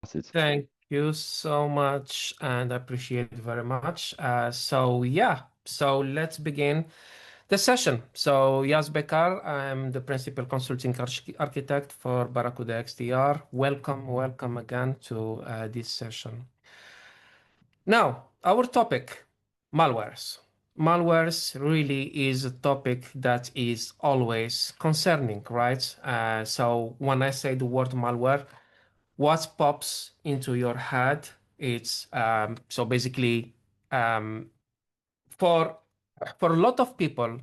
Started. Thank you so much and appreciate it very much. So let's begin the session. So Yas Bekar, I'm the principal consulting architect for Barracuda XDR. Welcome again to this session. Now, our topic, malwares. Malwares really is a topic that is always concerning, right? So when I say the word malware, what pops into your head? It's so basically um, for for a lot of people,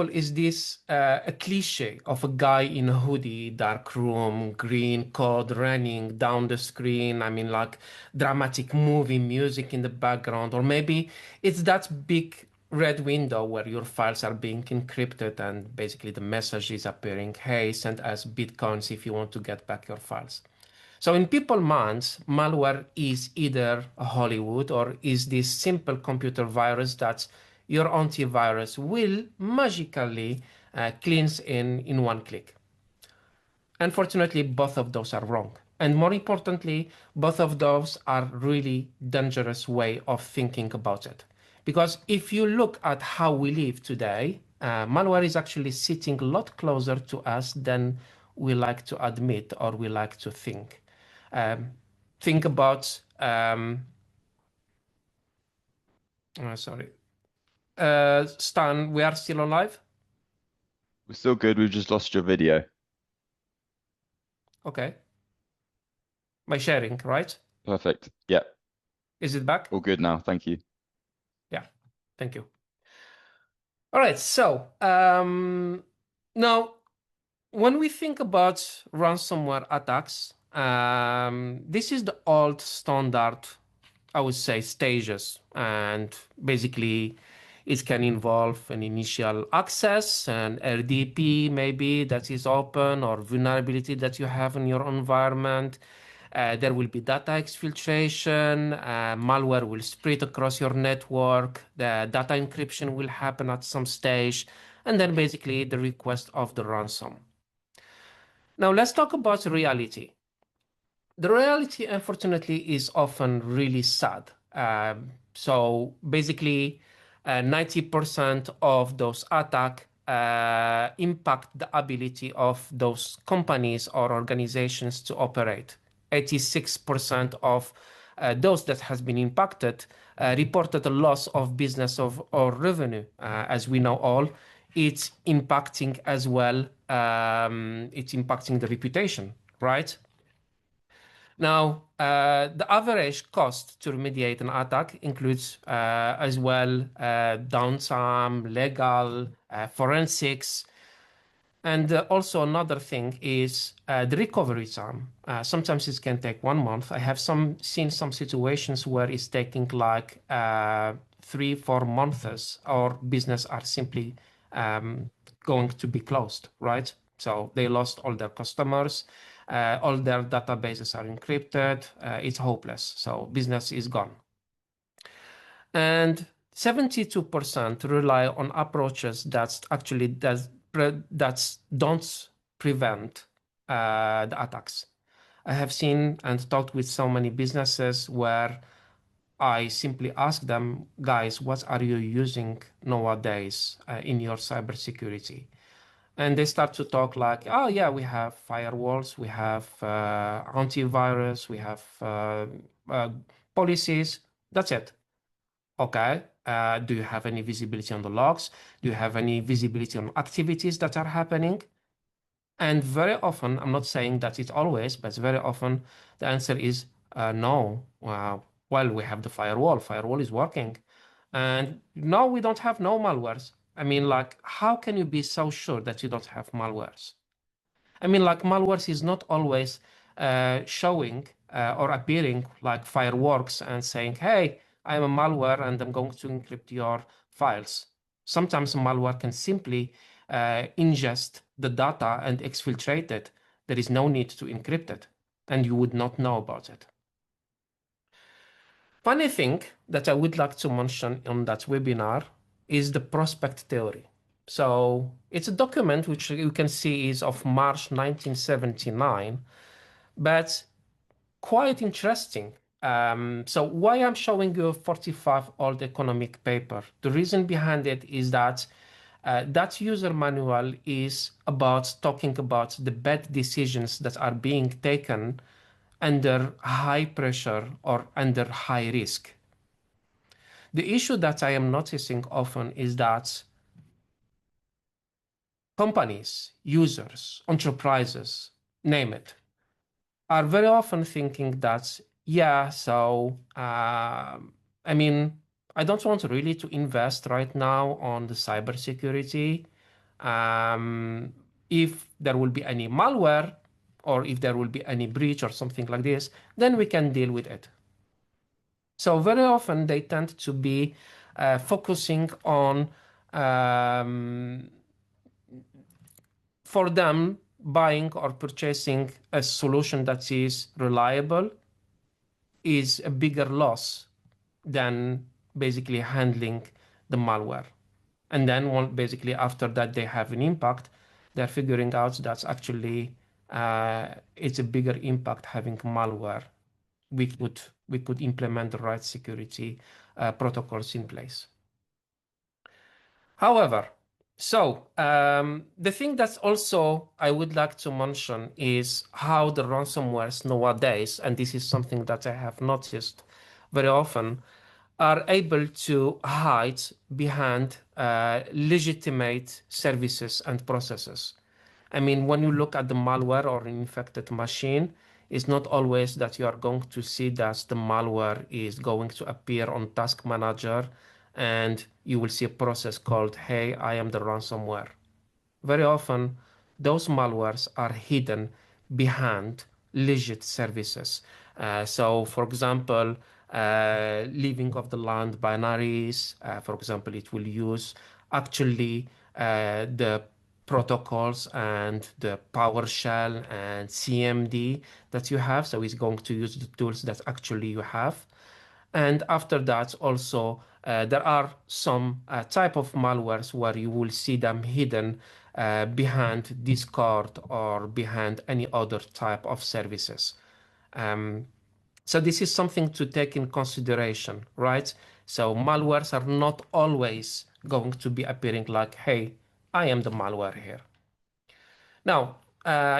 is this a cliche of a guy in a hoodie, dark room, green code running down the screen. I mean, like dramatic movie music in the background, or maybe it's that big red window where your files are being encrypted and basically the message is appearing, hey, send us bitcoins if you want to get back your files. So in people minds, malware is either a Hollywood or is this simple computer virus that your antivirus will magically cleanse in one click. Unfortunately, both of those are wrong. And more importantly, both of those are really dangerous way of thinking about it. Because if you look at how we live today, malware is actually sitting a lot closer to us than we like to admit or we like to think. Um, think about, sorry, Stan, we are still alive? We're still good. We've just lost your video. Okay. My sharing, right? Perfect. Yeah, Is it back? all good now. Thank you. Yeah. Thank you. All right. Now, when we think about ransomware attacks, this is the old standard, I would say, stages. And basically, it can involve an initial access, an RDP maybe that is open, or vulnerability that you have in your environment. There will be data exfiltration, malware will spread across your network, the data encryption will happen at some stage, and then basically the request of the ransom. Now let's talk about reality. The reality, unfortunately, is often really sad. So basically, 90% of those attacks impact the ability of those companies or organizations to operate. 86% of those that has been impacted reported a loss of business of or revenue. As we know all, it's impacting as well. It's impacting the reputation, right? Now, the average cost to remediate an attack includes as well downtime, legal, forensics, and also another thing is the recovery time. Sometimes it can take 1 month. I have seen some situations where it's taking like 3, 4 months, or business are simply going to be closed, right? So they lost all their customers, all their databases are encrypted. It's hopeless. So business is gone. And 72% rely on approaches that don't prevent the attacks. I have seen and talked with so many businesses where I simply ask them, guys, what are you using nowadays in your cybersecurity? And they start to talk like, oh yeah, we have firewalls, we have antivirus, we have uh, policies. That's it. Okay. Do you have any visibility on the logs? Do you have any visibility on activities that are happening? And very often, I'm not saying that it's always, but very often the answer is no. Well, we have the firewall. Firewall is working. And no, we don't have no malwares. I mean, like, how can you be so sure that you don't have malwares? I mean, like malwares is not always showing or appearing like fireworks and saying, hey, I'm a malware and I'm going to encrypt your files. Sometimes malware can simply ingest the data and exfiltrate it. There is no need to encrypt it, and you would not know about it. Funny thing that I would like to mention on that webinar is the prospect theory. So it's a document which you can see is of March 1979, but quite interesting. So why I'm showing you a 45 old economic paper? The reason behind it is that that user manual is about talking about the bad decisions that are being taken under high pressure or under high risk. The issue that I am noticing often is that companies, users, enterprises, name it, are very often thinking that, yeah, so, I mean, I don't want really to invest right now on the cybersecurity. Um, if there will be any malware or if there will be any breach or something like this, then we can deal with it. So very often they tend to be focusing on um, for them, buying or purchasing a solution that is reliable is a bigger loss than basically handling the malware. And then basically after that they have an impact, they're figuring out that's actually it's a bigger impact having malware. We could implement the right security protocols in place. However, the thing that's also I would like to mention is how the ransomwares nowadays, and this is something that I have noticed very often, are able to hide behind legitimate services and processes. I mean, when you look at the malware or an infected machine, it's not always that you are going to see that the malware is going to appear on Task Manager and you will see a process called, hey, I am the ransomware. Very often, those malwares are hidden behind legit services. So, for example, leaving of the land binaries, for example, it will use actually the protocols and the PowerShell and CMD that you have. So, it's going to use the tools that actually you have. And after that, also, there are some type of malwares where you will see them hidden behind Discord or behind any other type of services. Um, so this is something to take in consideration, right? So malwares are not always going to be appearing like, hey, I am the malware here. Now,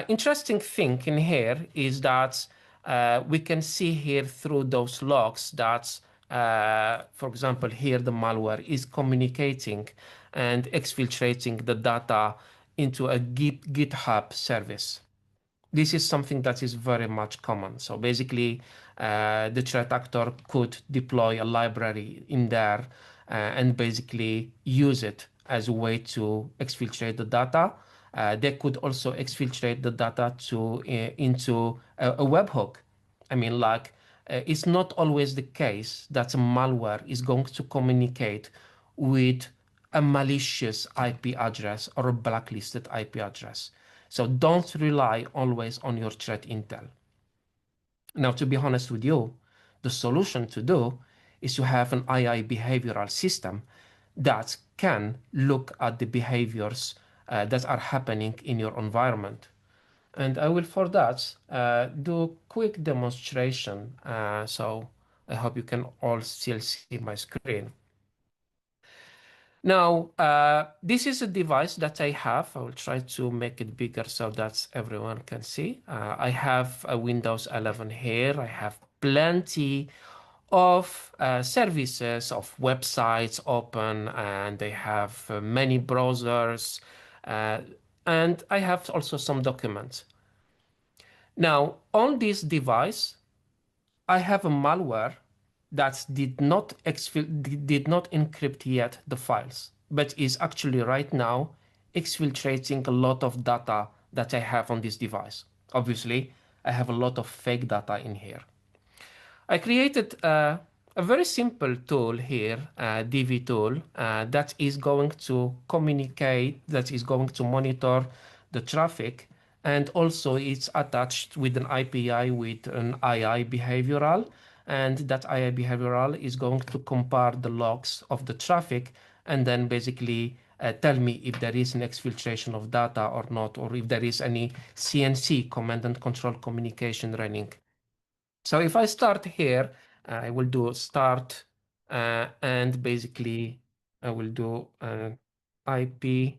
interesting thing in here is that we can see here through those logs that, for example, here the malware is communicating and exfiltrating the data into a GitHub service. This is something that is very much common. So basically, the threat actor could deploy a library in there and basically use it as a way to exfiltrate the data. They could also exfiltrate the data into a webhook. I mean, like, it's not always the case that a malware is going to communicate with a malicious IP address or a blacklisted IP address. So don't rely always on your threat intel. Now, to be honest with you, the solution to do is to have an AI behavioral system that can look at the behaviors that are happening in your environment. And I will, for that, do a quick demonstration. So I hope you can all still see my screen. Now, this is a device that I have. I will try to make it bigger so that everyone can see. I have a Windows 11 here. I have plenty of services, of websites open, and they have many browsers. Uh, and I have also some documents. Now, on this device, I have a malware that did not encrypt yet the files, but is actually right now exfiltrating a lot of data that I have on this device. Obviously, I have a lot of fake data in here. I created a very simple tool here, a DV tool, that is going to communicate, that is going to monitor the traffic, and also it's attached with an API with an AI behavioral, and that AI behavioral is going to compare the logs of the traffic and then basically tell me if there is an exfiltration of data or not, or if there is any CNC, command and control communication running. So if I start here, I will do start and basically I will do IP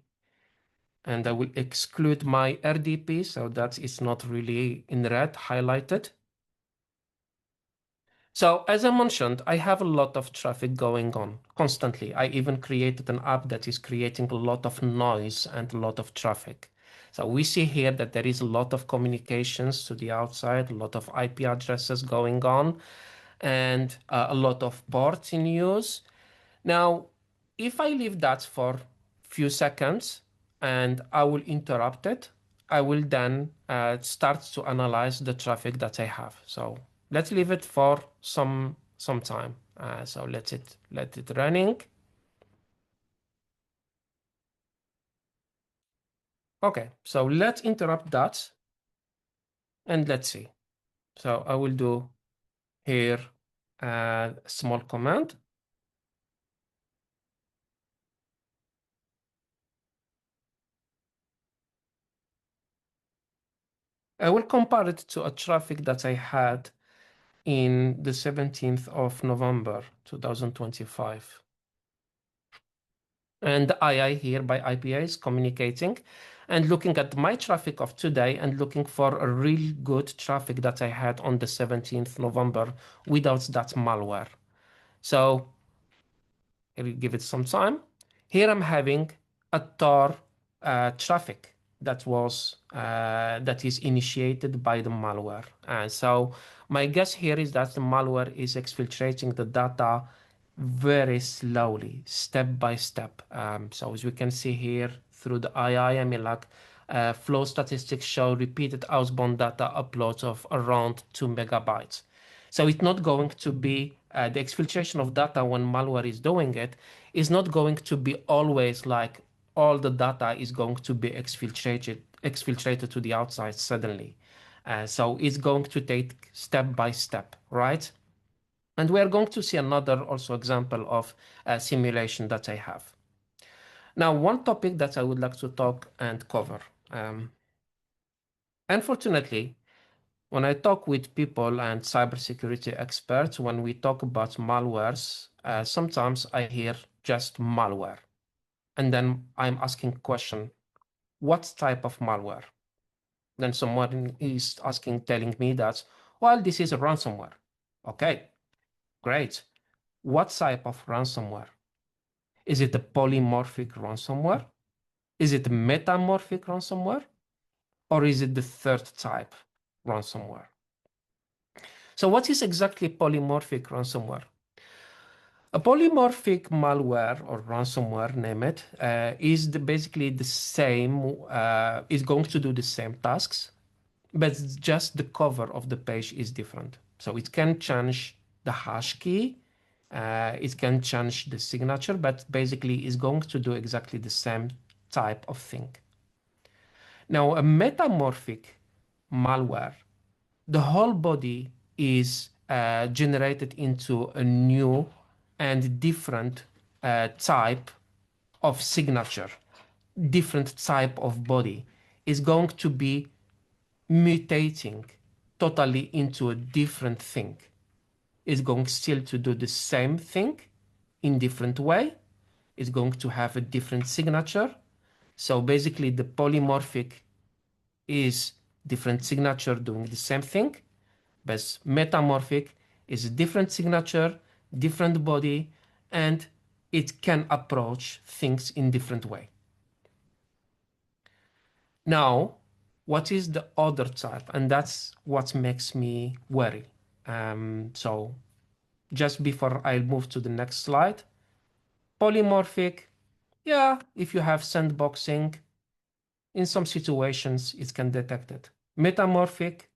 and I will exclude my RDP so that it's not really in red highlighted. So as I mentioned, I have a lot of traffic going on constantly. I even created an app that is creating a lot of noise and a lot of traffic. So we see here that there is a lot of communications to the outside, a lot of IP addresses going on, and a lot of ports in use. Now, if I leave that for few seconds and I will interrupt it, I will then start to analyze the traffic that I have. So let's leave it for some time. So let it running. Okay, so let's interrupt that and let's see. So I will do here a small command. I will compare it to a traffic that I had in the 17th of November 2025. And the II here by IPA is communicating and looking at my traffic of today and looking for a real good traffic that I had on the 17th November without that malware. So I will give it some time. Here I'm having a Tor traffic that is initiated by the malware. And so my guess here is that the malware is exfiltrating the data very slowly, step by step. So as we can see here through the II, I mean like flow statistics show repeated outbound data uploads of around 2 megabytes. So it's not going to be the exfiltration of data when malware is doing it is not going to be always like all the data is going to be exfiltrated to the outside suddenly. So it's going to take step by step, right? And we are going to see another also example of a simulation that I have. Now, one topic that I would like to talk and cover. Unfortunately, when I talk with people and cybersecurity experts, when we talk about malwares, sometimes I hear just malware. And then I'm asking question, what type of malware? Then someone is asking, telling me that, well, this is a ransomware. Okay, great. What type of ransomware? Is it a polymorphic ransomware? Is it a metamorphic ransomware? Or is it the third type ransomware? So what is exactly polymorphic ransomware? A polymorphic malware or ransomware, name it, is basically the same, is going to do the same tasks, but just the cover of the page is different. So it can change the hash key, it can change the signature, but basically is going to do exactly the same type of thing. Now, a metamorphic malware, the whole body is generated into a new and different type of signature, different type of body is going to be mutating totally into a different thing. It's going still to do the same thing in different way. It's going to have a different signature. So basically the polymorphic is different signature doing the same thing, but metamorphic is a different signature, different body, and it can approach things in different way. Now, what is the other type? And that's what makes me worry. So just before I move to the next slide, polymorphic, yeah, if you have sandboxing, in some situations it can detect it. Metamorphic,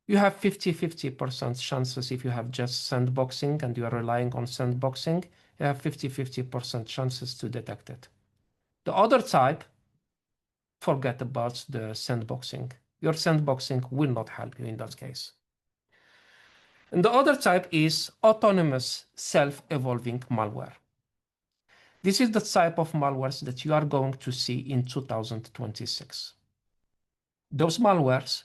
you have 50-50% chances if you have just sandboxing and you are relying on sandboxing, you have 50-50% chances to detect it. The other type, forget about the sandboxing. Your sandboxing will not help you in that case. And the other type is autonomous self-evolving malware. This is the type of malwares that you are going to see in 2026. Those malwares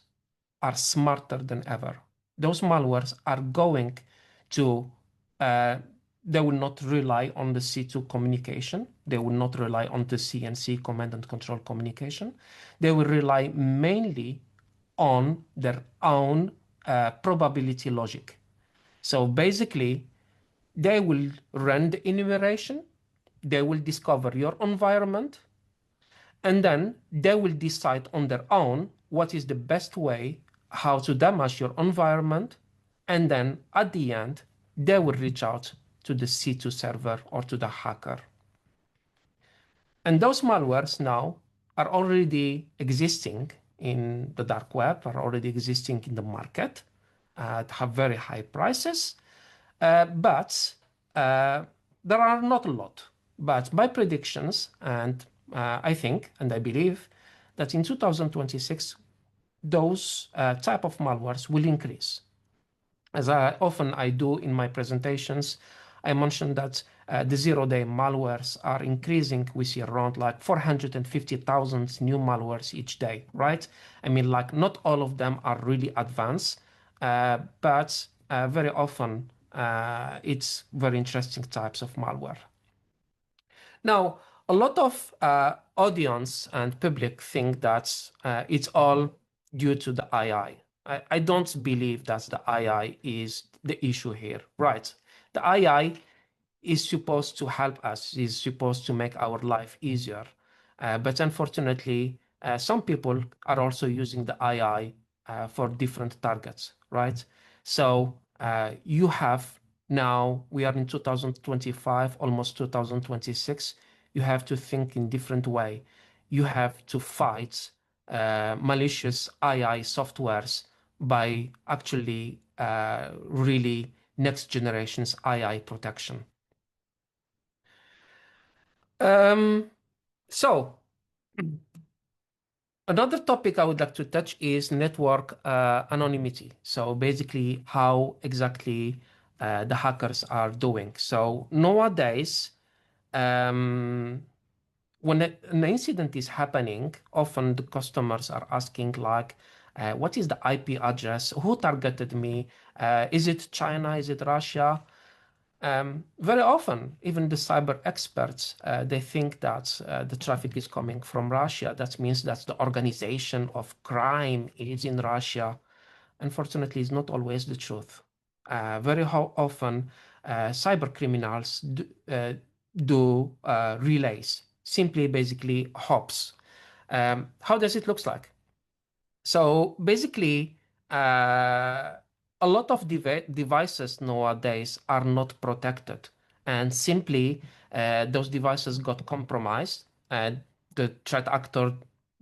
are smarter than ever. Those malwares are going to, uh, they will not rely on the C2 communication. They will not rely on the CNC command and control communication. They will rely mainly on their own probability logic. So basically, they will run the enumeration, they will discover your environment, and then they will decide on their own what is the best way how to damage your environment. And then at the end, they will reach out to the C2 server or to the hacker. And those malwares now are already existing in the dark web, are already existing in the market, have very high prices, but there are not a lot. But my predictions, and I think and I believe that in 2026, those type of malwares will increase. As I do in my presentations, I mentioned that the zero-day malwares are increasing. We see around like 450,000 new malwares each day, right? I mean, like not all of them are really advanced, but very often it's very interesting types of malware. Now, a lot of audience and public think that it's all due to the AI. I don't believe that the AI is the issue here, right? The AI is supposed to help us, is supposed to make our life easier. But unfortunately, some people are also using the AI for different targets, right? So you have now, we are in 2025, almost 2026. You have to think in different way. You have to fight malicious AI softwares by actually really next generation's AI protection. So another topic I would like to touch is network anonymity. So basically, how exactly the hackers are doing. So nowadays, when an incident is happening, often the customers are asking like, what is the IP address? Who targeted me? Is it China? Is it Russia? Very often, even the cyber experts, they think that the traffic is coming from Russia. That means that the organization of crime is in Russia. Unfortunately, it's not always the truth. Very often, cyber criminals do relays, simply basically hops. How does it look like? So basically, a lot of devices nowadays are not protected, and simply those devices got compromised, and the threat actor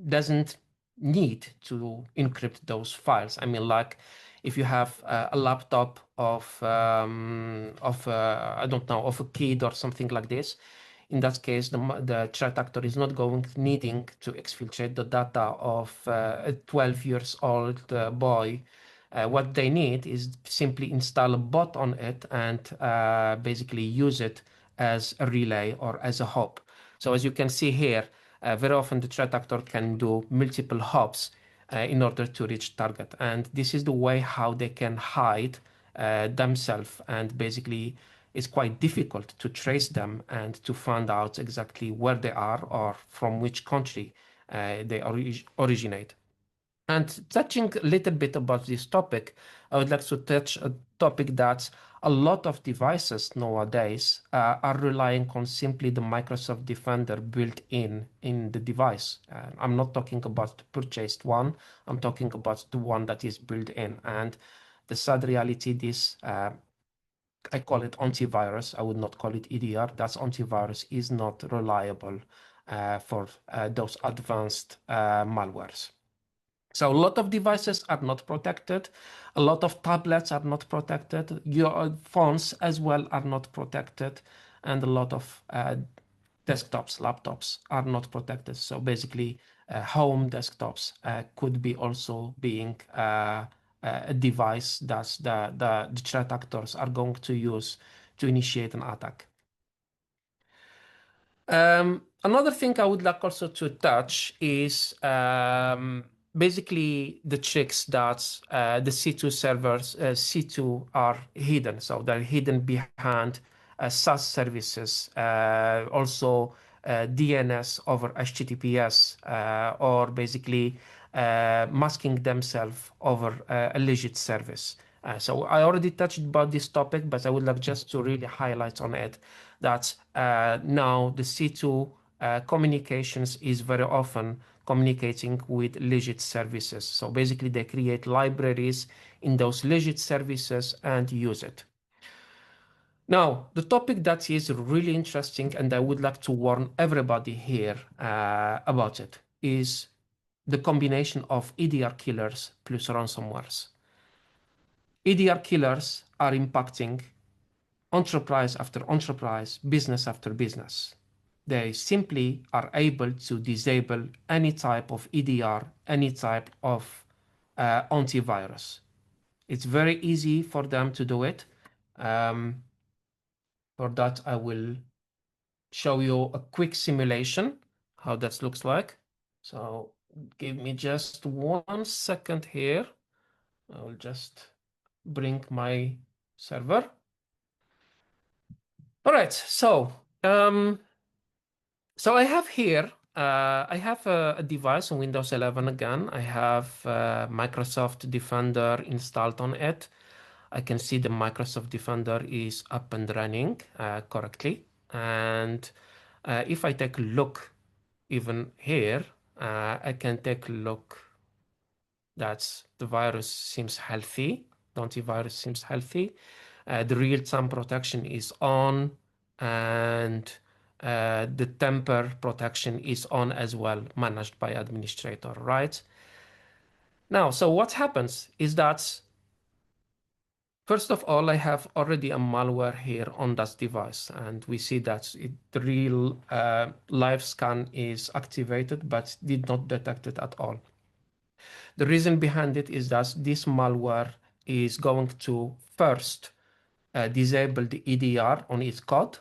doesn't need to encrypt those files. I mean, like if you have a laptop of I don't know, of a kid or something like this. In that case, the threat actor is not going needing to exfiltrate the data of a 12 years old boy. What they need is simply install a bot on it and basically use it as a relay or as a hop. So as you can see here, very often the threat actor can do multiple hops in order to reach target. And this is the way how they can hide themselves, and basically it's quite difficult to trace them and to find out exactly where they are or from which country they originate. And touching a little bit about this topic, I would like to touch a topic that a lot of devices nowadays are relying on simply the Microsoft Defender built in the device. I'm not talking about the purchased one. I'm talking about the one that is built in. And the sad reality, this I call it antivirus. I would not call it EDR. That's antivirus is not reliable for those advanced malwares. So a lot of devices are not protected. A lot of tablets are not protected. Your phones as well are not protected. And a lot of desktops, laptops are not protected. So basically, home desktops could be also being a device that the threat actors are going to use to initiate an attack. Another thing I would like also to touch is basically the tricks that the C2 servers, C2 are hidden. So they're hidden behind SaaS services, also DNS over HTTPS, or basically masking themselves over a legit service. So I already touched about this topic, but I would like just to really highlight on it that now the C2 communications is very often communicating with legit services. So basically they create libraries in those legit services and use it. Now, the topic that is really interesting, and I would like to warn everybody here about it, is the combination of EDR killers plus ransomwares. EDR killers are impacting enterprise after enterprise, business after business. They simply are able to disable any type of EDR, any type of antivirus. It's very easy for them to do it. Um, for that, I will show you a quick simulation, how that looks like. So give me just 1 second here. I will just bring my server. All right, so I have here, I have a device on Windows 11 again. I have Microsoft Defender installed on it. I can see the Microsoft Defender is up and running correctly. And if I take a look even here, I can take a look that the virus seems healthy. The antivirus seems healthy. The real-time protection is on, and the temper protection is on as well, managed by administrator, right? Now, so what happens is that, first of all, I have already a malware here on that device, and we see that the real live scan is activated, but did not detect it at all. The reason behind it is that this malware is going to first disable the EDR on its code.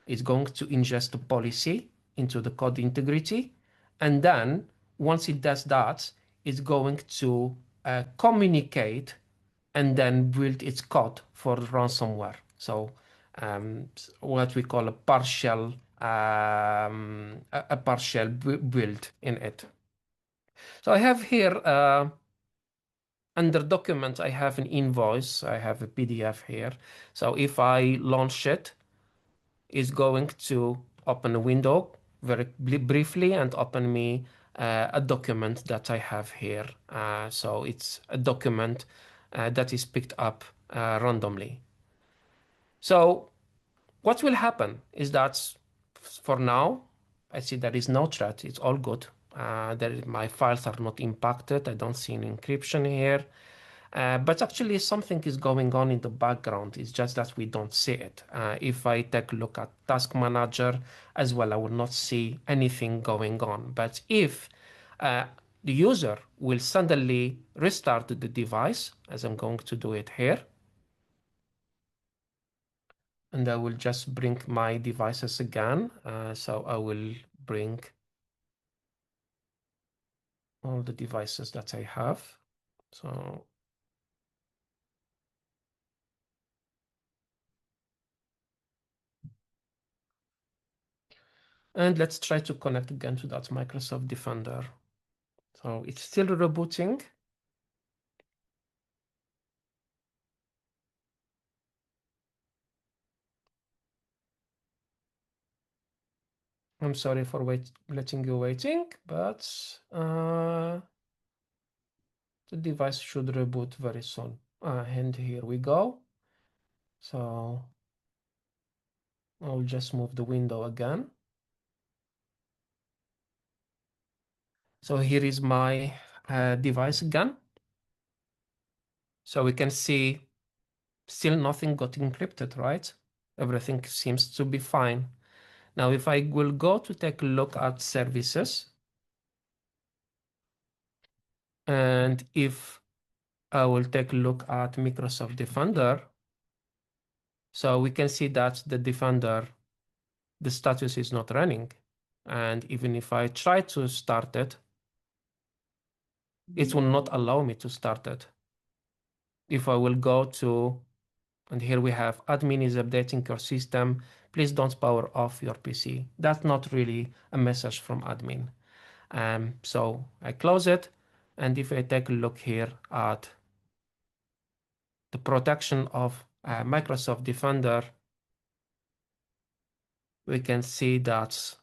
It's going to ingest the policy into the code integrity. And then once it does that, it's going to communicate and then build its code for ransomware. So what we call a partial build in it. So I have here under document, I have an invoice. I have a PDF here. So if I launch it, it's going to open a window very briefly and open me a document that I have here. So it's a document that is picked up randomly. So what will happen is that for now, I see there is no threat. It's all good. My files are not impacted. I don't see an encryption here. But actually something is going on in the background. It's just that we don't see it. If I take a look at Task Manager as well, I will not see anything going on. But if the user will suddenly restart the device, as I'm going to do it here, and I will just bring my devices again. So I will bring all the devices that I have. So and let's try to connect again to that Microsoft Defender. So it's still rebooting. I'm sorry for letting you waiting, but the device should reboot very soon. And here we go. So I'll just move the window again. So here is my device again. So we can see still nothing got encrypted, right? Everything seems to be fine. Now, if I will go to take a look at services, and if I will take a look at Microsoft Defender, so we can see that the Defender the status is not running. And even if I try to start it, it will not allow me to start it. If I will go to, and here we have admin is updating your system, please don't power off your PC. That's not really a message from admin. So I close it. And if I take a look here at the protection of Microsoft Defender, we can see that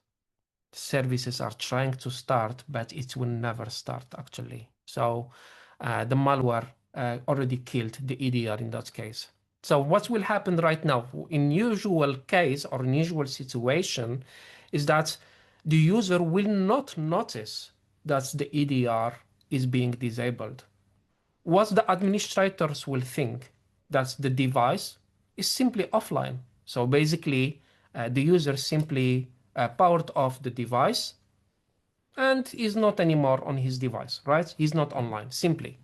services are trying to start, but it will never start actually. So the malware already killed the EDR in that case. So what will happen right now in usual case or unusual situation is that the user will not notice that the EDR is being disabled. What the administrators will think that the device is simply offline. So basically, the user simply powered off the device and is not anymore on his device, right? He's not online, simply.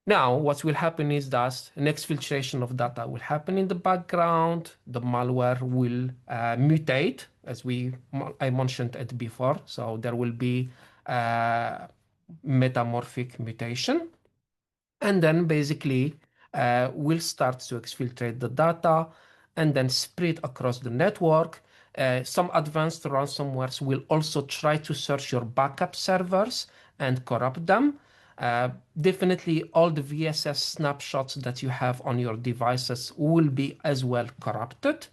Now, what will happen is that an exfiltration of data will happen in the background. The malware will mutate, as I mentioned it before. So there will be metamorphic mutation. And then basically we'll start to exfiltrate the data and then spread across the network. Some advanced ransomwares will also try to search your backup servers and corrupt them. Definitely all the VSS snapshots that you have on your devices will be as well corrupted.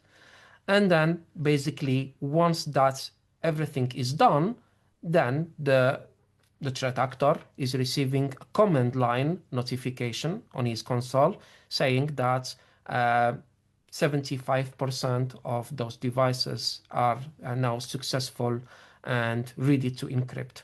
And then basically once that everything is done, then the threat actor is receiving a command line notification on his console saying that 75% of those devices are now successful and ready to encrypt.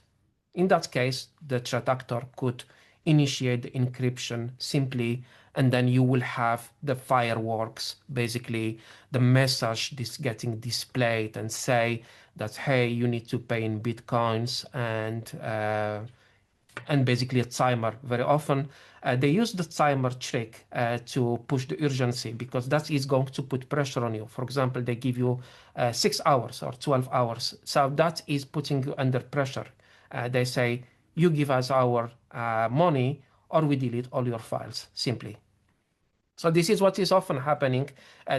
In that case, the threat actor could initiate the encryption simply, and then you will have the fireworks, basically the message is getting displayed and say that, hey, you need to pay in Bitcoins and basically a timer. Very often they use the timer trick to push the urgency because that is going to put pressure on you. For example, they give you 6 hours or 12 hours. So that is putting you under pressure. They say, you give us our money or we delete all your files, simply. So this is what is often happening.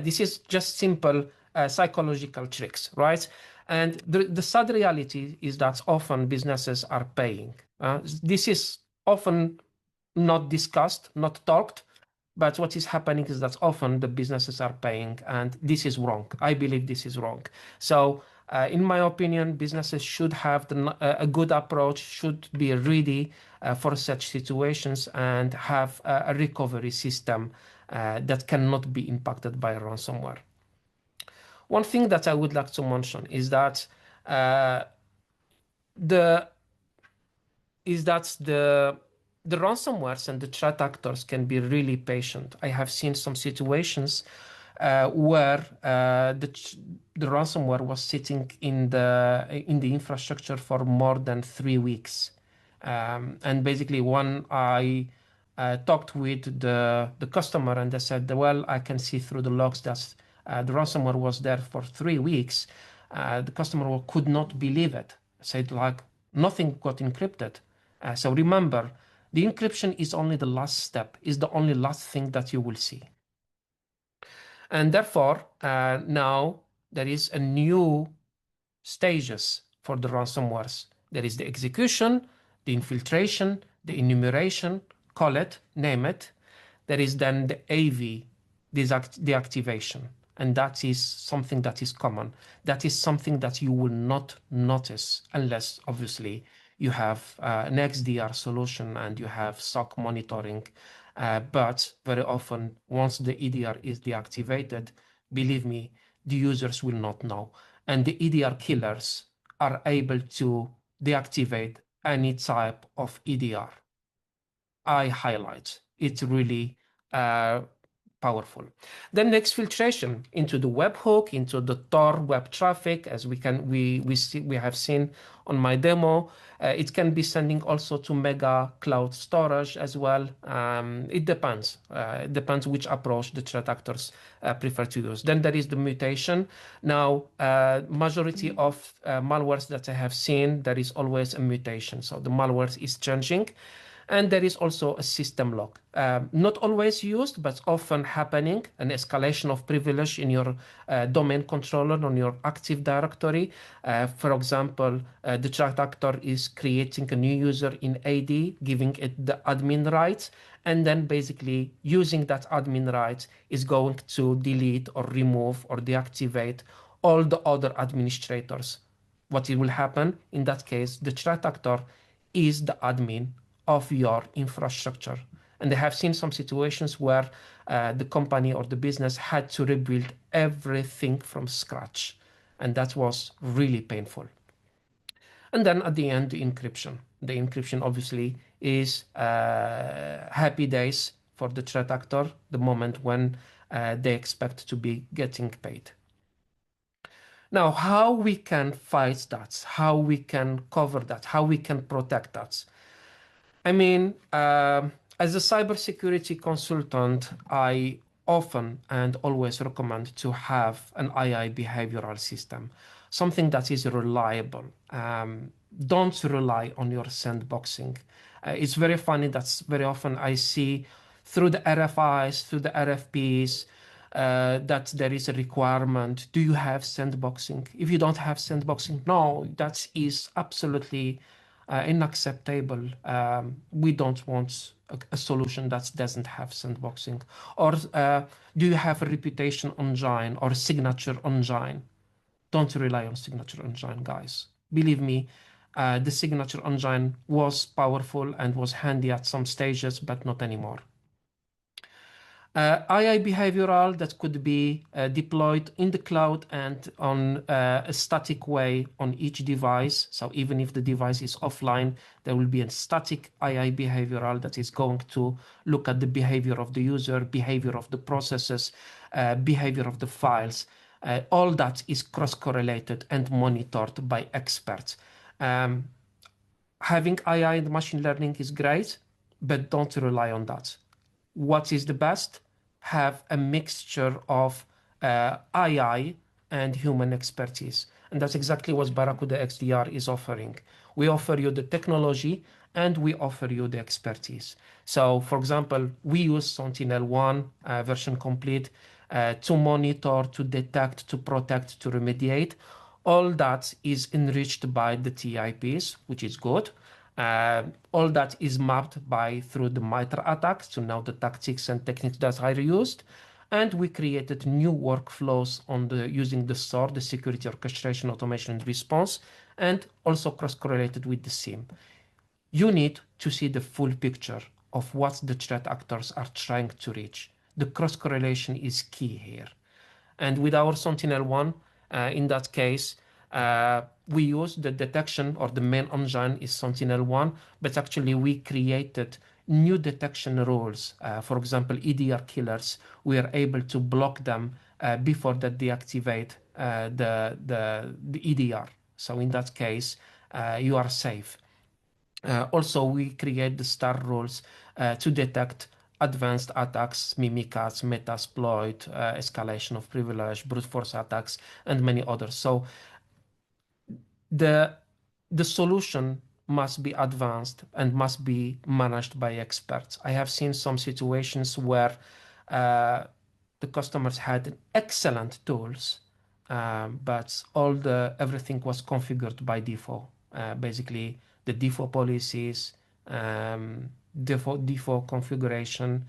This is just simple psychological tricks, right? And the sad reality is that often businesses are paying. This is often not discussed, not talked, but what is happening is that often the businesses are paying, and this is wrong. I believe this is wrong. So, in my opinion, businesses should have a good approach, should be ready for such situations, and have a recovery system that cannot be impacted by ransomware. One thing that I would like to mention is that the the ransomwares and the threat actors can be really patient. I have seen some situations where the ransomware was sitting in the infrastructure for more than 3 weeks. And basically, when I talked with the customer and they said, well, I can see through the logs that the ransomware was there for 3 weeks. The customer could not believe it. Said like nothing got encrypted. So remember, the encryption is only the last step, is the only last thing that you will see. And therefore, now there is a new stages for the ransomwares. There is the execution, the infiltration, the enumeration, call it, name it. There is then the AV, deactivation. And that is something that is common. That is something that you will not notice unless, obviously, you have an XDR solution and you have SOC monitoring. But very often, once the EDR is deactivated, believe me, the users will not know. And the EDR killers are able to deactivate any type of EDR. I highlight it's really powerful. Then the exfiltration into the webhook, into the Tor web traffic, as we have seen on my demo. It can be sending also to mega cloud storage as well. It depends. It depends which approach the threat actors prefer to use. Then there is the mutation. Now, majority of malwares that I have seen, there is always a mutation. So the malware is changing. And there is also a system lock. Not always used, but often happening, an escalation of privilege in your domain controller on your Active Directory. For example, the threat actor is creating a new user in AD, giving it the admin rights, and then basically using that admin rights is going to delete or remove or deactivate all the other administrators. What it will happen in that case, the threat actor is the admin of your infrastructure. And they have seen some situations where the company or the business had to rebuild everything from scratch. And that was really painful. And then at the end, the encryption. The encryption obviously is happy days for the threat actor, the moment when they expect to be getting paid. Now, how we can fight that, how we can cover that, how we can protect that. I mean, as a cybersecurity consultant, I often and always recommend to have an AI behavioral system, something that is reliable. Don't rely on your sandboxing. It's very funny that very often I see through the RFIs, through the RFPs, that there is a requirement. Do you have sandboxing? If you don't have sandboxing, no, that is absolutely unacceptable. We don't want a solution that doesn't have sandboxing. Or do you have a reputation engine or a signature engine? Don't rely on signature engine, guys. Believe me, the signature engine was powerful and was handy at some stages, but not anymore. AI behavioral that could be deployed in the cloud and on a static way on each device. So even if the device is offline, there will be a static AI behavioral that is going to look at the behavior of the user, behavior of the processes, behavior of the files. All that is cross-correlated and monitored by experts. Having AI and machine learning is great, but don't rely on that. What is the best? Have a mixture of AI and human expertise. And that's exactly what Barracuda XDR is offering. We offer you the technology and we offer you the expertise. So, for example, we use Sentinel-1 version complete to monitor, to detect, to protect, to remediate. All that is enriched by the TIPs, which is good. All that is mapped by through the MITRE attacks to know the tactics and techniques that are used. And we created new workflows on the using the SOAR, the security orchestration, automation, and response, and also cross-correlated with the SIEM. You need to see the full picture of what the threat actors are trying to reach. The cross-correlation is key here. And with our Sentinel-1, in that case, we use the detection, or the main engine is Sentinel-1, but actually we created new detection rules. For example, EDR killers, we are able to block them before that deactivate the EDR. So in that case, you are safe. Also, we create the star rules to detect advanced attacks, mimikatz, metasploit, escalation of privilege, brute force attacks, and many others. So the solution must be advanced and must be managed by experts. I have seen some situations where the customers had excellent tools, but everything was configured by default. Basically, the default policies, default configuration.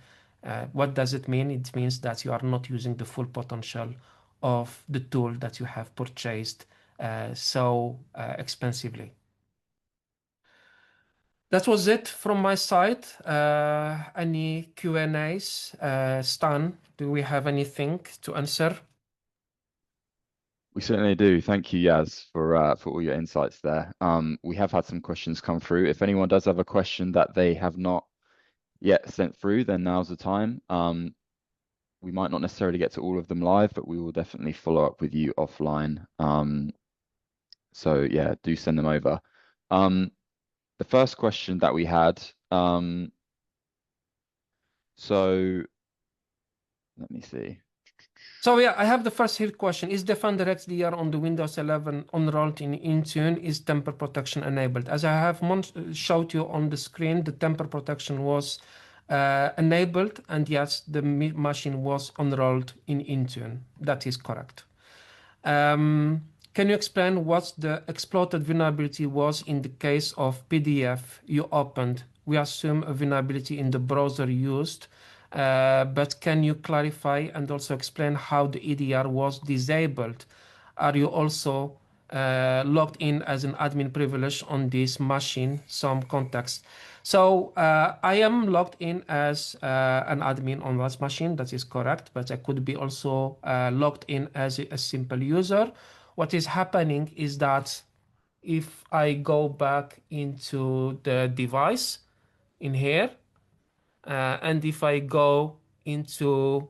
What does it mean? It means that you are not using the full potential of the tool that you have purchased so expensively. That was it from my side. Any Q&As? Stan, do we have anything to answer? We certainly do. Thank you, Yaz, for all your insights there. We have had some questions come through. If anyone does have a question that they have not yet sent through, then now's the time. we might not necessarily get to all of them live, but we will definitely follow up with you offline. So yeah, do send them over. Um, the first question that we had, so let me see. So yeah, I have the first here question. Is Defender XDR on the Windows 11 enrolled in Intune? Is temper protection enabled? As I have showed you on the screen, the temper protection was enabled, and yes, the machine was enrolled in Intune. That is correct. Um, can you explain what the exploited vulnerability was in the case of PDF you opened? We assume a vulnerability in the browser used, but can you clarify and also explain how the EDR was disabled? Are you also logged in as an admin privilege on this machine? Some context. So I am logged in as an admin on that machine. That is correct, but I could be also logged in as a simple user. What is happening is that if I go back into the device in here, and if I go into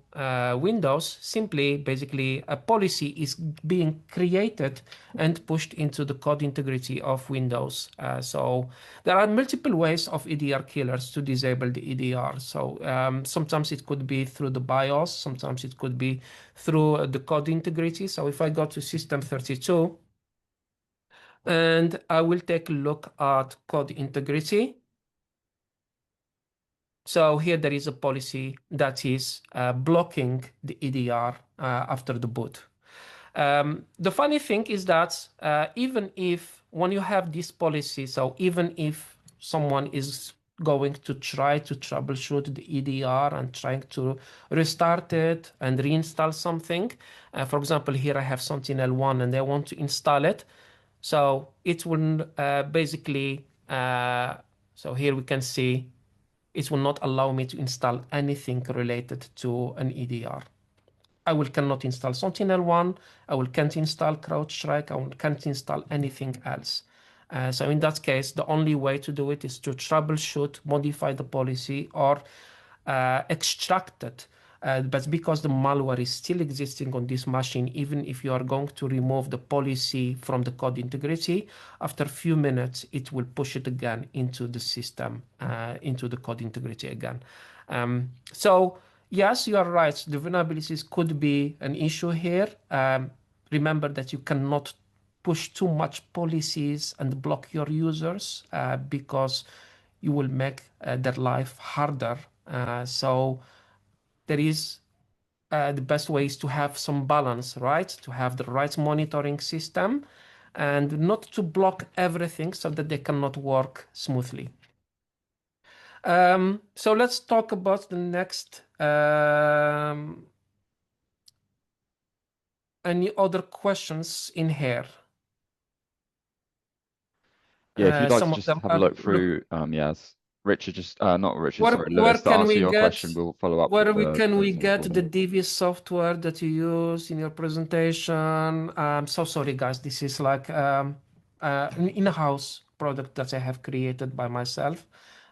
Windows, simply basically a policy is being created and pushed into the code integrity of Windows. So there are multiple ways of EDR killers to disable the EDR. So sometimes it could be through the BIOS, sometimes it could be through the code integrity. So if I go to System32 and I will take a look at code integrity. So here there is a policy that is blocking the EDR after the boot. The funny thing is that even if when you have this policy, so even if someone is going to try to troubleshoot the EDR and trying to restart it and reinstall something, for example, here I have Sentinel-1 and I want to install it. So it will basically, so here we can see it will not allow me to install anything related to an EDR. I will cannot install Sentinel-1, I will can't install CrowdStrike, I will can't install anything else. So in that case, the only way to do it is to troubleshoot, modify the policy, or extract it. But because the malware is still existing on this machine, even if you are going to remove the policy from the code integrity, after a few minutes, it will push it again into the system, into the code integrity again. So yes, you are right. The vulnerabilities could be an issue here. Remember that you cannot push too much policies and block your users because you will make their life harder. So there is the best way is to have some balance, right? To have the right monitoring system and not to block everything so that they cannot work smoothly. So let's talk about the next. Any other questions in here? Yeah, if you'd like to Some of just them have a are look look. through, Yas, Richard just, not Richard, Where sorry, where Lewis, to can answer we your get question, we'll follow up with where we can the we team get for the them. DV software that you use in your presentation? I'm so sorry, guys. This is like an in-house product that I have created by myself.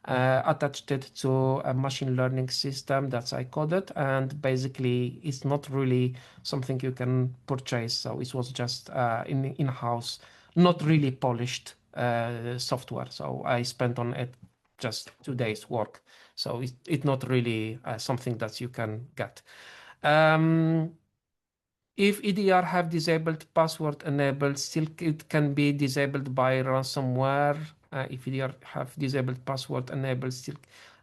Attached it to a machine learning system that I coded, and basically it's not really something you can purchase. So it was just in-house, not really polished software. So I spent on it just 2 days work. So it's not really something that you can get. Um, if EDR have disabled password enabled, still it can be disabled by ransomware. If EDR have disabled password enabled, still.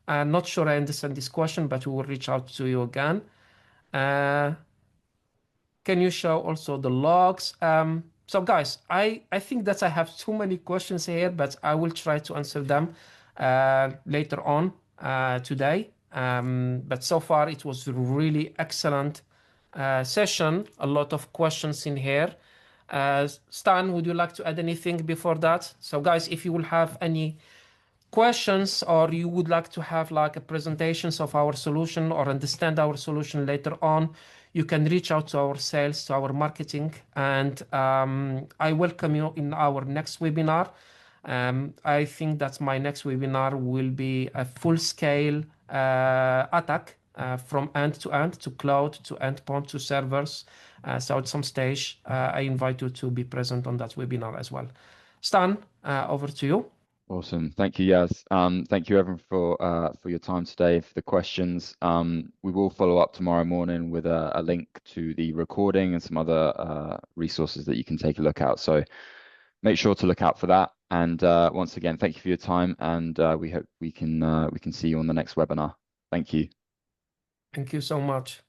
I'm not sure I understand this question, but we will reach out to you again. Uh, can you show also the logs? So guys, I think that I have too many questions here, but I will try to answer them later on today. But so far it was really excellent session. A lot of questions in here. Stan, would you like to add anything before that? So guys, if you will have any questions or you would like to have like a presentations of our solution or understand our solution later on, you can reach out to our sales, to our marketing, and I welcome you in our next webinar. I think that my next webinar will be a full scale attack from end to cloud to endpoint to servers. So at some stage, I invite you to be present on that webinar as well. Stan, over to you. Awesome. Thank you, Yaz. Thank you everyone for your time today, for the questions. We will follow up tomorrow morning with a link to the recording and some other resources that you can take a look at. So make sure to look out for that. And once again, thank you for your time, and we hope we can see you on the next webinar. Thank you. Thank you so much.